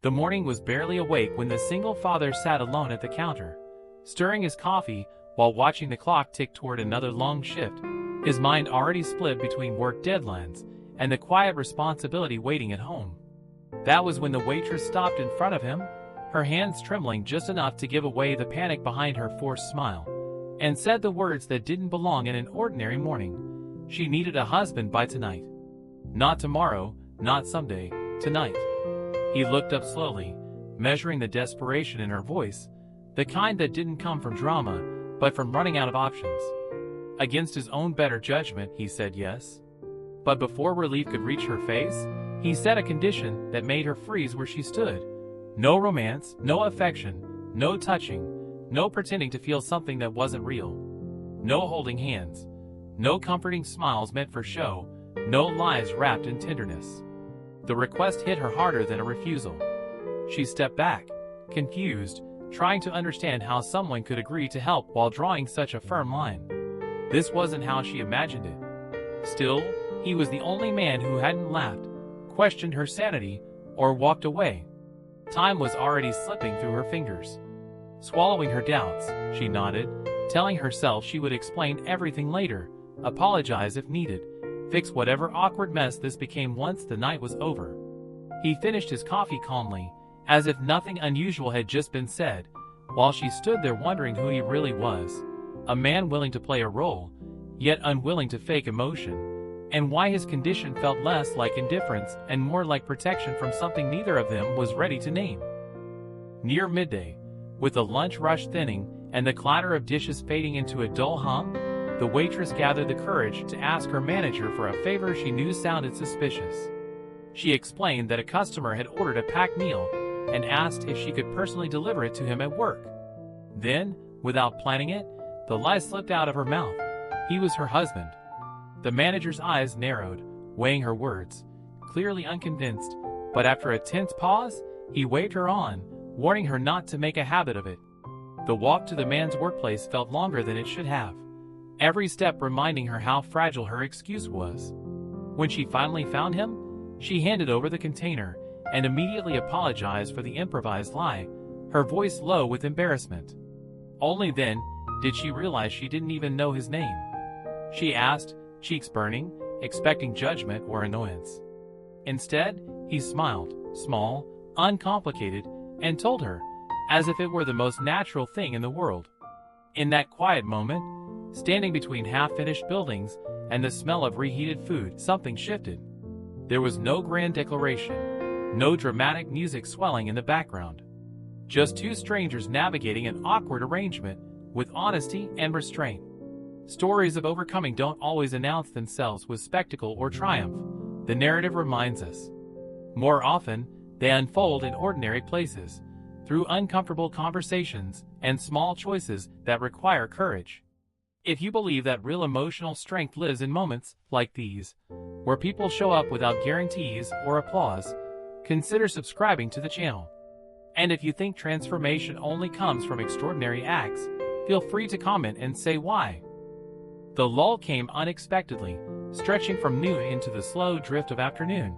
The morning was barely awake when the single father sat alone at the counter, stirring his coffee while watching the clock tick toward another long shift, his mind already split between work deadlines and the quiet responsibility waiting at home. That was when the waitress stopped in front of him, her hands trembling just enough to give away the panic behind her forced smile, and said the words that didn't belong in an ordinary morning. She needed a husband by tonight. Not tomorrow, not someday, tonight. He looked up slowly, measuring the desperation in her voice, the kind that didn't come from drama, but from running out of options. Against his own better judgment, he said yes. But before relief could reach her face, he set a condition that made her freeze where she stood. No romance, no affection, no touching, no pretending to feel something that wasn't real. No holding hands, no comforting smiles meant for show, no lies wrapped in tenderness. The request hit her harder than a refusal. She stepped back, confused, trying to understand how someone could agree to help while drawing such a firm line. This wasn't how she imagined it. Still, he was the only man who hadn't laughed, questioned her sanity, or walked away. Time was already slipping through her fingers. Swallowing her doubts, she nodded, telling herself she would explain everything later, apologize if needed, fix whatever awkward mess this became once the night was over. He finished his coffee calmly, as if nothing unusual had just been said, while she stood there wondering who he really was, a man willing to play a role, yet unwilling to fake emotion, and why his condition felt less like indifference and more like protection from something neither of them was ready to name. Near midday, with the lunch rush thinning and the clatter of dishes fading into a dull hum, the waitress gathered the courage to ask her manager for a favor she knew sounded suspicious. She explained that a customer had ordered a packed meal and asked if she could personally deliver it to him at work. Then, without planning it, the lie slipped out of her mouth. He was her husband. The manager's eyes narrowed, weighing her words, clearly unconvinced, but after a tense pause, he waved her on, warning her not to make a habit of it. The walk to the man's workplace felt longer than it should have, every step reminding her how fragile her excuse was. When she finally found him, she handed over the container and immediately apologized for the improvised lie, her voice low with embarrassment. Only then did she realize she didn't even know his name. She asked, cheeks burning, expecting judgment or annoyance. Instead, he smiled, small, uncomplicated, and told her, as if it were the most natural thing in the world. In that quiet moment, standing between half-finished buildings and the smell of reheated food, something shifted. There was no grand declaration, no dramatic music swelling in the background. Just two strangers navigating an awkward arrangement with honesty and restraint. Stories of overcoming don't always announce themselves with spectacle or triumph, the narrative reminds us. More often, they unfold in ordinary places, through uncomfortable conversations and small choices that require courage. If you believe that real emotional strength lives in moments like these, where people show up without guarantees or applause, consider subscribing to the channel. And if you think transformation only comes from extraordinary acts, feel free to comment and say why. The lull came unexpectedly, stretching from noon into the slow drift of afternoon,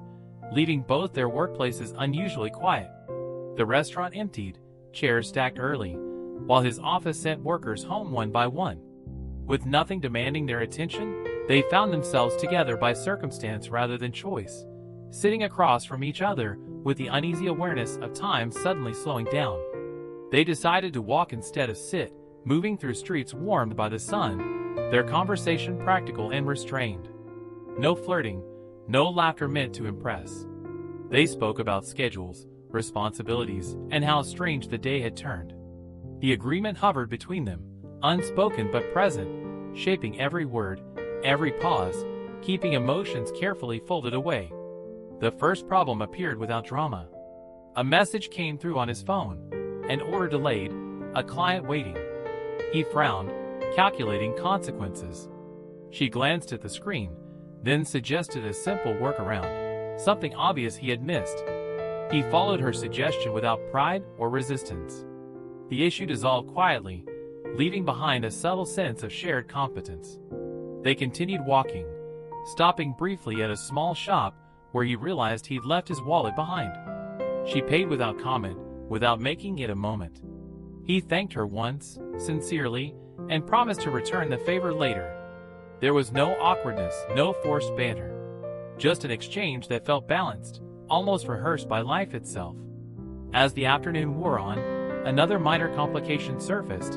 leaving both their workplaces unusually quiet. The restaurant emptied, chairs stacked early, while his office sent workers home one by one. With nothing demanding their attention, they found themselves together by circumstance rather than choice, sitting across from each other with the uneasy awareness of time suddenly slowing down. They decided to walk instead of sit, moving through streets warmed by the sun, their conversation practical and restrained. No flirting, no laughter meant to impress. They spoke about schedules, responsibilities, and how strange the day had turned. The agreement hovered between them, unspoken but present, shaping every word, every pause, keeping emotions carefully folded away. The first problem appeared without drama. A message came through on his phone, an order delayed, a client waiting. He frowned, calculating consequences. She glanced at the screen, then suggested a simple workaround, something obvious he had missed. He followed her suggestion without pride or resistance. The issue dissolved quietly, leaving behind a subtle sense of shared competence. They continued walking, stopping briefly at a small shop where he realized he'd left his wallet behind. She paid without comment, without making it a moment. He thanked her once, sincerely, and promised to return the favor later. There was no awkwardness, no forced banter. Just an exchange that felt balanced, almost rehearsed by life itself. As the afternoon wore on, another minor complication surfaced,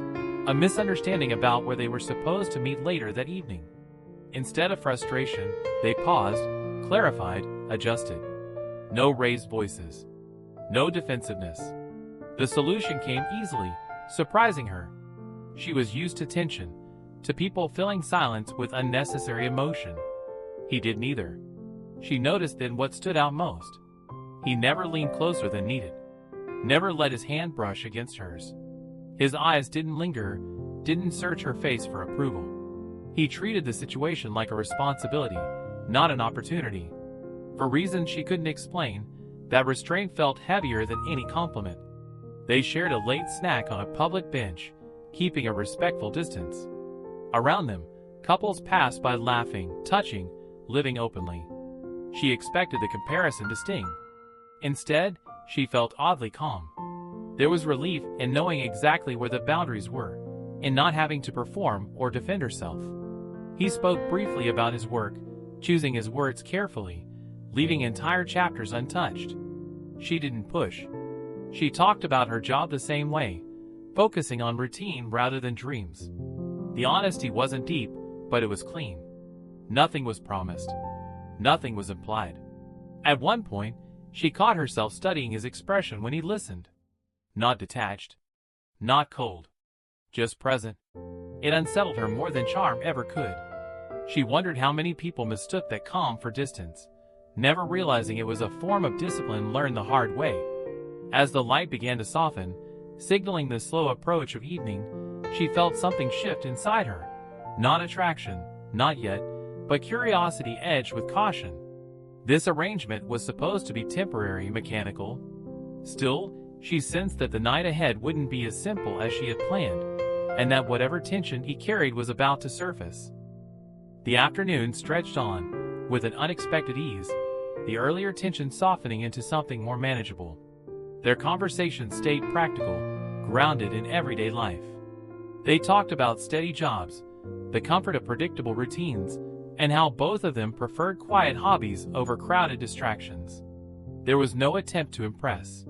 a misunderstanding about where they were supposed to meet later that evening. Instead of frustration, they paused, clarified, adjusted. No raised voices. No defensiveness. The solution came easily, surprising her. She was used to tension, to people filling silence with unnecessary emotion. He did neither. She noticed then what stood out most. He never leaned closer than needed. Never let his hand brush against hers. His eyes didn't linger, didn't search her face for approval. He treated the situation like a responsibility, not an opportunity. For reasons she couldn't explain, that restraint felt heavier than any compliment. They shared a late snack on a public bench, keeping a respectful distance. Around them, couples passed by laughing, touching, living openly. She expected the comparison to sting. Instead, she felt oddly calm. There was relief in knowing exactly where the boundaries were, in not having to perform or defend herself. He spoke briefly about his work, choosing his words carefully, leaving entire chapters untouched. She didn't push. She talked about her job the same way, focusing on routine rather than dreams. The honesty wasn't deep, but it was clean. Nothing was promised. Nothing was implied. At one point, she caught herself studying his expression when he listened. Not detached. Not cold. Just present. It unsettled her more than charm ever could. She wondered how many people mistook that calm for distance, never realizing it was a form of discipline learned the hard way. As the light began to soften, signaling the slow approach of evening, she felt something shift inside her. Not attraction, not yet, but curiosity edged with caution. This arrangement was supposed to be temporary, mechanical. Still, she sensed that the night ahead wouldn't be as simple as she had planned, and that whatever tension he carried was about to surface. The afternoon stretched on, with an unexpected ease, the earlier tension softening into something more manageable. Their conversation stayed practical, grounded in everyday life. They talked about steady jobs, the comfort of predictable routines, and how both of them preferred quiet hobbies over crowded distractions. There was no attempt to impress,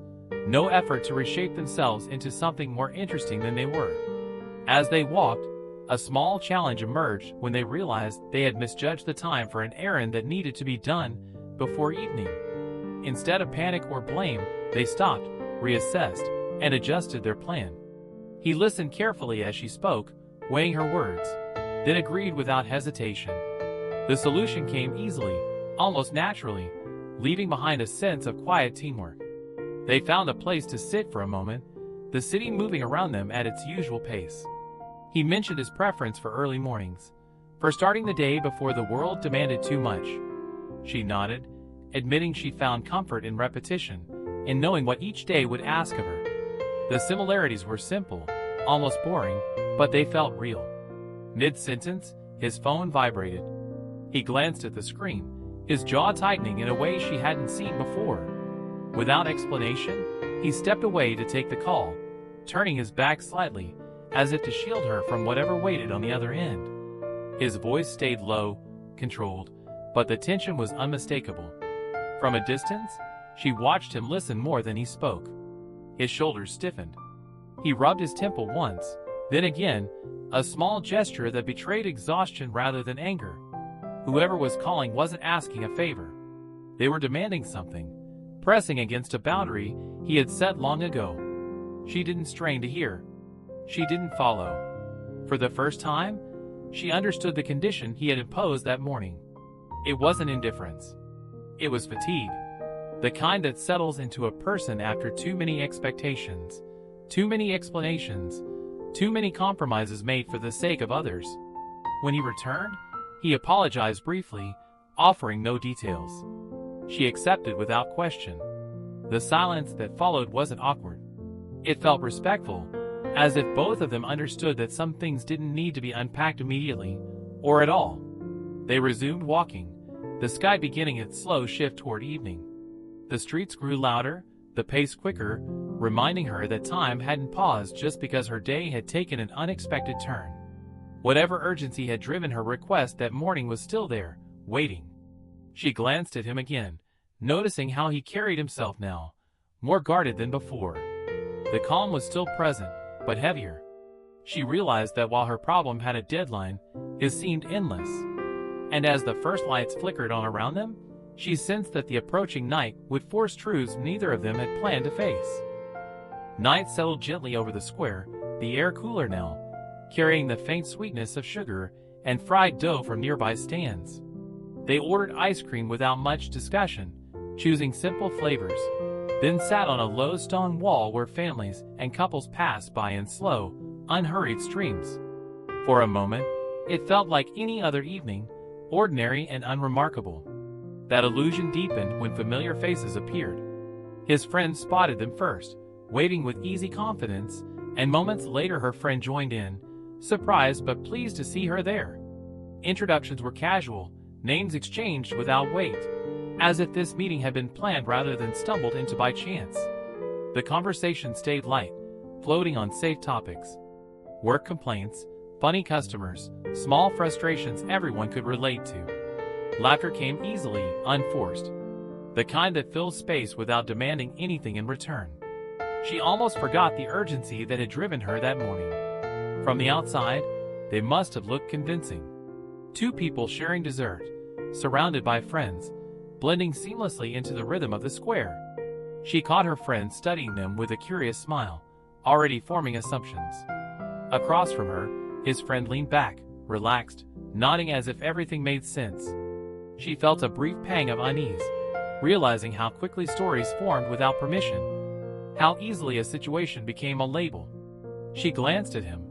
no effort to reshape themselves into something more interesting than they were. As they walked, a small challenge emerged when they realized they had misjudged the time for an errand that needed to be done before evening. Instead of panic or blame, they stopped, reassessed, and adjusted their plan. He listened carefully as she spoke, weighing her words, then agreed without hesitation. The solution came easily, almost naturally, leaving behind a sense of quiet teamwork. They found a place to sit for a moment, the city moving around them at its usual pace. He mentioned his preference for early mornings, for starting the day before the world demanded too much. She nodded, admitting she found comfort in repetition, in knowing what each day would ask of her. The similarities were simple, almost boring, but they felt real. Mid-sentence, his phone vibrated. He glanced at the screen, his jaw tightening in a way she hadn't seen before. Without explanation, he stepped away to take the call, turning his back slightly, as if to shield her from whatever waited on the other end. His voice stayed low, controlled, but the tension was unmistakable. From a distance, she watched him listen more than he spoke. His shoulders stiffened. He rubbed his temple once, then again, a small gesture that betrayed exhaustion rather than anger. Whoever was calling wasn't asking a favor. They were demanding something, pressing against a boundary he had set long ago. She didn't strain to hear. She didn't follow. For the first time, she understood the condition he had imposed that morning. It wasn't indifference. It was fatigue. The kind that settles into a person after too many expectations, too many explanations, too many compromises made for the sake of others. When he returned, he apologized briefly, offering no details. She accepted without question. The silence that followed wasn't awkward. It felt respectful, as if both of them understood that some things didn't need to be unpacked immediately, or at all. They resumed walking, the sky beginning its slow shift toward evening. The streets grew louder, the pace quicker, reminding her that time hadn't paused just because her day had taken an unexpected turn. Whatever urgency had driven her request that morning was still there, waiting. She glanced at him again, noticing how he carried himself now, more guarded than before. The calm was still present, but heavier. She realized that while her problem had a deadline, his seemed endless. And as the first lights flickered on around them, she sensed that the approaching night would force truths neither of them had planned to face. Night settled gently over the square, the air cooler now, carrying the faint sweetness of sugar and fried dough from nearby stands. They ordered ice cream without much discussion, choosing simple flavors, then sat on a low stone wall where families and couples passed by in slow, unhurried streams. For a moment, it felt like any other evening, ordinary and unremarkable. That illusion deepened when familiar faces appeared. His friend spotted them first, waving with easy confidence, and moments later her friend joined in, surprised but pleased to see her there. Introductions were casual, names exchanged without weight, as if this meeting had been planned rather than stumbled into by chance. The conversation stayed light, floating on safe topics. Work complaints, funny customers, small frustrations everyone could relate to. Laughter came easily, unforced. The kind that fills space without demanding anything in return. She almost forgot the urgency that had driven her that morning. From the outside, they must have looked convincing. Two people sharing dessert, surrounded by friends, blending seamlessly into the rhythm of the square. She caught her friend studying them with a curious smile, already forming assumptions. Across from her, his friend leaned back, relaxed, nodding as if everything made sense. She felt a brief pang of unease, realizing how quickly stories formed without permission, how easily a situation became a label. She glanced at him,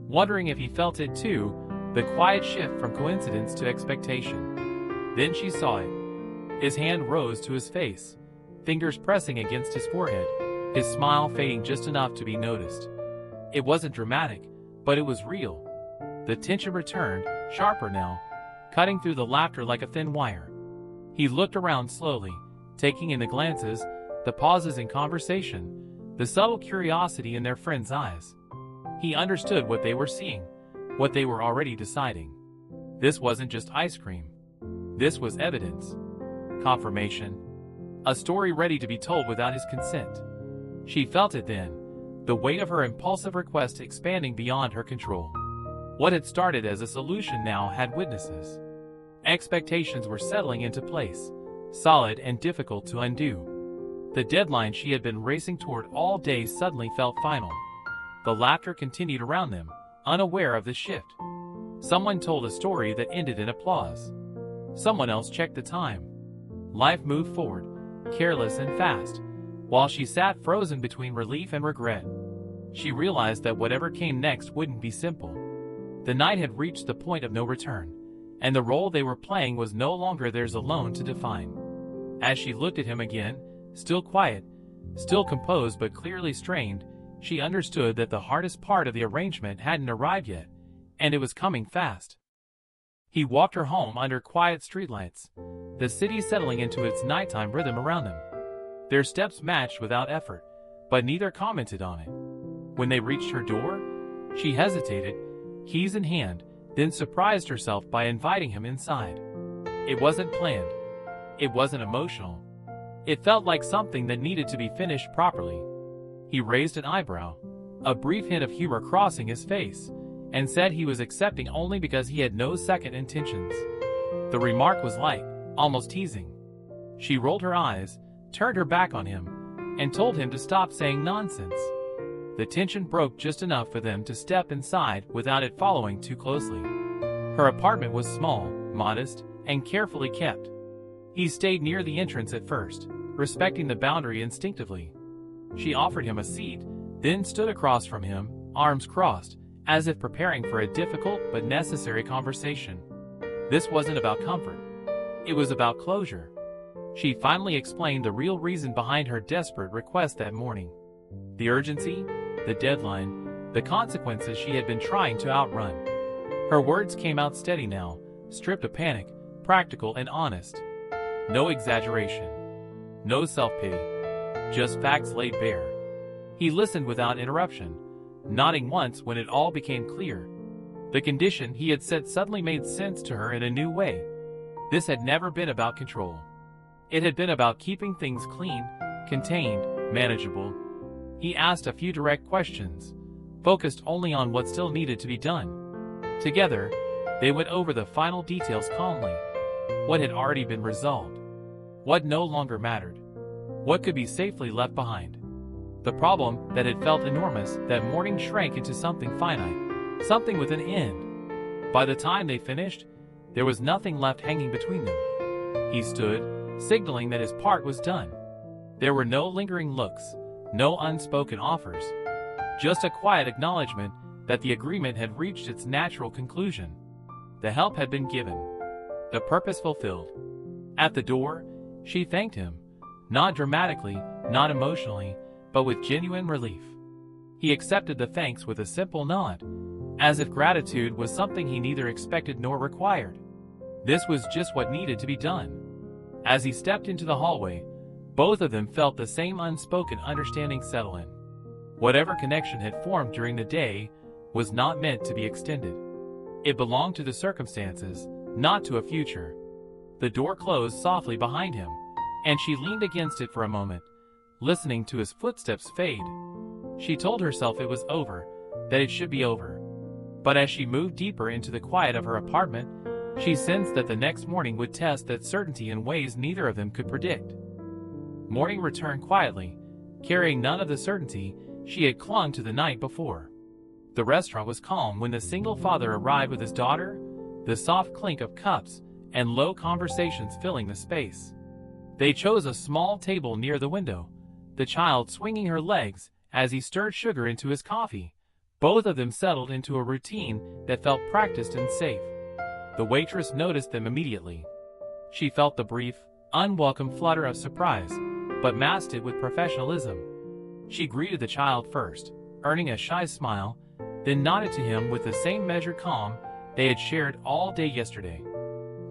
wondering if he felt it too, the quiet shift from coincidence to expectation. Then she saw it. His hand rose to his face, fingers pressing against his forehead, his smile fading just enough to be noticed. It wasn't dramatic, but it was real. The tension returned, sharper now, cutting through the laughter like a thin wire. He looked around slowly, taking in the glances, the pauses in conversation, the subtle curiosity in their friends' eyes. He understood what they were seeing, what they were already deciding. This wasn't just ice cream. This was evidence. Confirmation. A story ready to be told without his consent. She felt it then, the weight of her impulsive request expanding beyond her control. What had started as a solution now had witnesses. Expectations were settling into place, solid and difficult to undo. The deadline she had been racing toward all day suddenly felt final. The laughter continued around them, unaware of the shift. Someone told a story that ended in applause. Someone else checked the time. Life moved forward, careless and fast, while she sat frozen between relief and regret. She realized that whatever came next wouldn't be simple. The night had reached the point of no return, and the role they were playing was no longer theirs alone to define. As she looked at him again, still quiet, still composed but clearly strained, she understood that the hardest part of the arrangement hadn't arrived yet, and it was coming fast. He walked her home under quiet streetlights, the city settling into its nighttime rhythm around them. Their steps matched without effort, but neither commented on it. When they reached her door, she hesitated, keys in hand, then surprised herself by inviting him inside. It wasn't planned. It wasn't emotional. It felt like something that needed to be finished properly. He raised an eyebrow, a brief hint of humor crossing his face, and said he was accepting only because he had no second intentions. The remark was light, almost teasing. She rolled her eyes, turned her back on him, and told him to stop saying nonsense. The tension broke just enough for them to step inside without it following too closely. Her apartment was small, modest, and carefully kept. He stayed near the entrance at first, respecting the boundary instinctively. She offered him a seat, then stood across from him, arms crossed, as if preparing for a difficult but necessary conversation. This wasn't about comfort. It was about closure. She finally explained the real reason behind her desperate request that morning. The urgency, the deadline, the consequences she had been trying to outrun. Her words came out steady now, stripped of panic, practical and honest. No exaggeration. No self-pity. just facts laid bare. He listened without interruption, nodding once when it all became clear. The condition he had set suddenly made sense to her in a new way. This had never been about control. It had been about keeping things clean, contained, manageable. He asked a few direct questions, focused only on what still needed to be done. Together, they went over the final details calmly. What had already been resolved? What no longer mattered? What could be safely left behind? The problem that had felt enormous that morning shrank into something finite, something with an end. By the time they finished, there was nothing left hanging between them. He stood, signaling that his part was done. There were no lingering looks, no unspoken offers. Just a quiet acknowledgement that the agreement had reached its natural conclusion. The help had been given. The purpose fulfilled. At the door, she thanked him, not dramatically, not emotionally, but with genuine relief. He accepted the thanks with a simple nod, as if gratitude was something he neither expected nor required. This was just what needed to be done. As he stepped into the hallway, both of them felt the same unspoken understanding settle in. Whatever connection had formed during the day was not meant to be extended. It belonged to the circumstances, not to a future. The door closed softly behind him, and she leaned against it for a moment, listening to his footsteps fade. She told herself it was over, that it should be over. But as she moved deeper into the quiet of her apartment, she sensed that the next morning would test that certainty in ways neither of them could predict. Morning returned quietly, carrying none of the certainty she had clung to the night before. The restaurant was calm when the single father arrived with his daughter, the soft clink of cups and low conversations filling the space. They chose a small table near the window, the child swinging her legs as he stirred sugar into his coffee. Both of them settled into a routine that felt practiced and safe. The waitress noticed them immediately. She felt the brief, unwelcome flutter of surprise, but masked it with professionalism. She greeted the child first, earning a shy smile, then nodded to him with the same measured calm they had shared all day yesterday.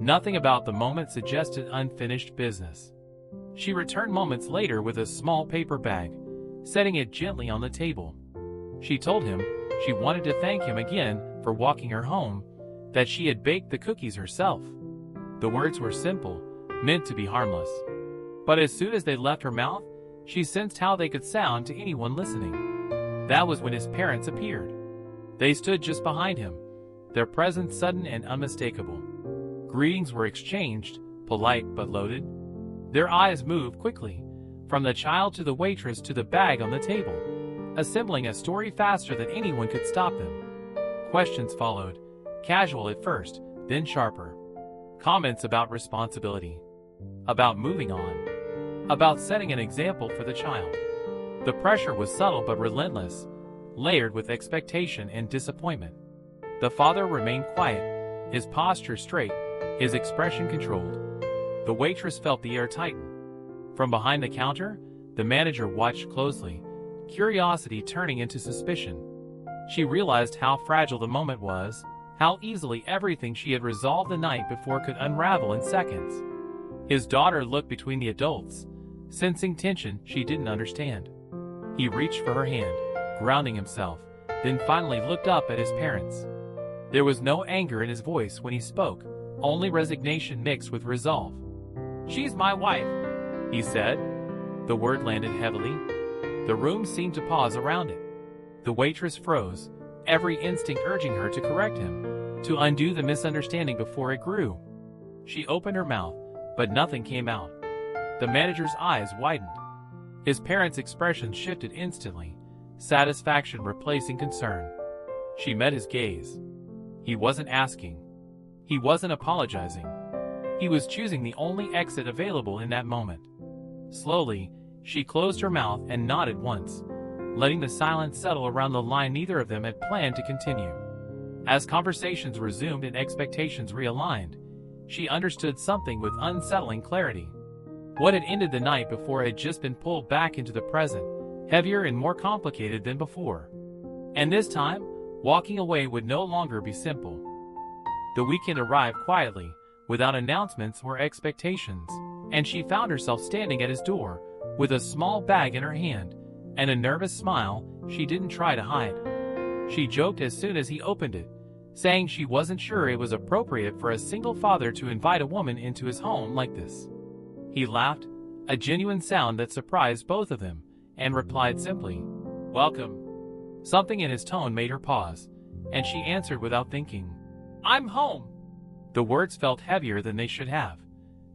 Nothing about the moment suggested unfinished business. She returned moments later with a small paper bag, setting it gently on the table. She told him she wanted to thank him again for walking her home, that she had baked the cookies herself. The words were simple, meant to be harmless. But as soon as they left her mouth, she sensed how they could sound to anyone listening. That was when his parents appeared. They stood just behind him, their presence sudden and unmistakable. Greetings were exchanged, polite but loaded. Their eyes moved quickly, from the child to the waitress to the bag on the table, assembling a story faster than anyone could stop them. Questions followed, casual at first, then sharper. Comments about responsibility, about moving on, about setting an example for the child. The pressure was subtle but relentless, layered with expectation and disappointment. The father remained quiet, his posture straight, his expression controlled. The waitress felt the air tighten. From behind the counter, the manager watched closely, curiosity turning into suspicion. She realized how fragile the moment was, how easily everything she had resolved the night before could unravel in seconds. His daughter looked between the adults, sensing tension she didn't understand. He reached for her hand, grounding himself, then finally looked up at his parents. There was no anger in his voice when he spoke, only resignation mixed with resolve. "She's my wife," he said. The word landed heavily. The room seemed to pause around it. The waitress froze, every instinct urging her to correct him, to undo the misunderstanding before it grew. She opened her mouth, but nothing came out. The manager's eyes widened. His parents' expression shifted instantly, satisfaction replacing concern. She met his gaze. He wasn't asking. He wasn't apologizing. He was choosing the only exit available in that moment. Slowly, she closed her mouth and nodded once, letting the silence settle around the line neither of them had planned to continue. As conversations resumed and expectations realigned, she understood something with unsettling clarity. What had ended the night before had just been pulled back into the present, heavier and more complicated than before. And this time, walking away would no longer be simple. The weekend arrived quietly, without announcements or expectations, and she found herself standing at his door, with a small bag in her hand and a nervous smile she didn't try to hide. She joked as soon as he opened it, saying she wasn't sure it was appropriate for a single father to invite a woman into his home like this. He laughed, a genuine sound that surprised both of them, and replied simply, "Welcome." Something in his tone made her pause, and she answered without thinking, "I'm home." The words felt heavier than they should have,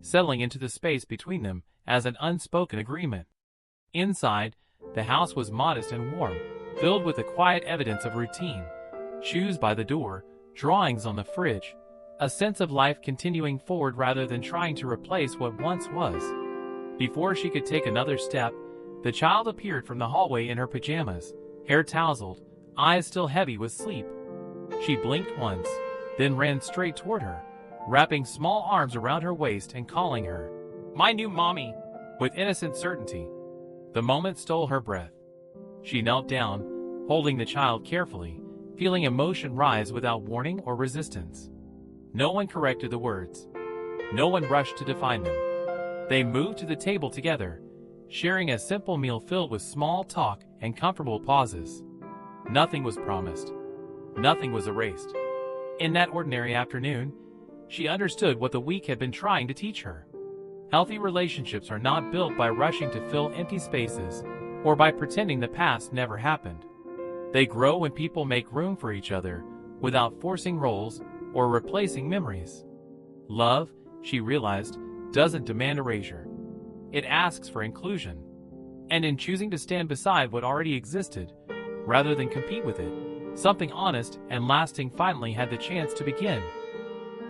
settling into the space between them as an unspoken agreement. Inside, the house was modest and warm, filled with the quiet evidence of routine. Shoes by the door, drawings on the fridge, a sense of life continuing forward rather than trying to replace what once was. Before she could take another step, the child appeared from the hallway in her pajamas, hair tousled, eyes still heavy with sleep. She blinked once, then ran straight toward her, wrapping small arms around her waist and calling her, "My new mommy," with innocent certainty. The moment stole her breath. She knelt down, holding the child carefully, feeling emotion rise without warning or resistance. No one corrected the words. No one rushed to define them. They moved to the table together, sharing a simple meal filled with small talk and comfortable pauses. Nothing was promised. Nothing was erased. In that ordinary afternoon, she understood what the week had been trying to teach her. Healthy relationships are not built by rushing to fill empty spaces or by pretending the past never happened. They grow when people make room for each other without forcing roles or replacing memories. Love, she realized, doesn't demand erasure. It asks for inclusion. And in choosing to stand beside what already existed, rather than compete with it, something honest and lasting finally had the chance to begin.